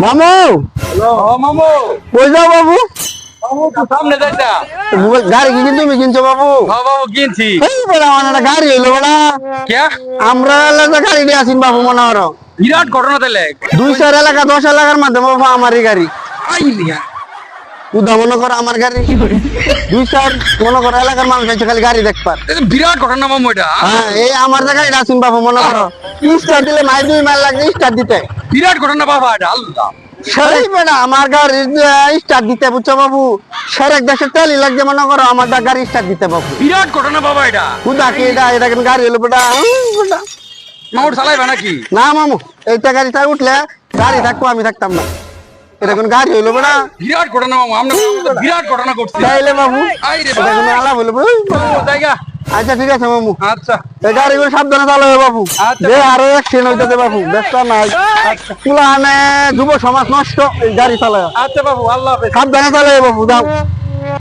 মামু মামু কই যাও বাবু? মামু তো সামনে যাইতা। গাড়ি কি তুমি কিনছো বাবু? হ্যাঁ বাবু কিনছি। এই বড় আমার একটা গাড়ি হইলো বড়। কে? আমরা এলাকা গাড়ি নিয়ে আসিন বাবু মনে করো। বিরাট ঘটনা তাইলে। 200 এলাকা 10 এলাকার মধ্যে বাবু আমারই গাড়ি। আই মিয়া। উদা মনে করো আমার গাড়ি 200 মনে করো এলাকার মানুষ এসে খালি গাড়ি দেখবার। এটা বিরাট ঘটনা মামু এটা। হ্যাঁ এই আমার গাড়ি আসিন বাবু মনে করো। স্টার্ট দিলে মাই 2 মাইল লাগে স্টার্ট দিতে। বিরাট ঘটনা বাবা এটা আল্লাহ। সেই বেটা আমার গাড়ি স্টার্ট দিতে বুঝছো বাবু। সেরেক দেশে তেলই লাগছে মনে করো আমার গাড়ি স্টার্ট দিতে বাবু। বিরাট ঘটনা বাবা এটা। উদা কি এটা কেন গাড়ি হলো বেটা? বেটা মামুর চালাইবা নাকি? না মামু এইটা গাড়িটা উঠলে গাড়ি থাকবো আমি থাকতাম না। এটা কোন গাড়ি হইলো বেটা? বিরাট ঘটনা মামু আমরা বিরাট ঘটনা করছি। তাইলে বাবু আই রে এটা বাবা। কোন আলাপ হইলো? জায়গা। আচ্ছা ঠিক আছে মামু, আচ্ছা। এই গাড়িগুলো সাবধানে চালাবে বাবু। আচ্ছা। যে আরো অ্যাক্সিডেন্ট হইতেছে বাবু, ব্যস্ত নাই। পুলানে যুব সমাজ নষ্ট এই গাড়ি চালায়। আচ্ছা বাবু আল্লাহ হাফেজ। সাবধানে চালাবে বাবু, যাও।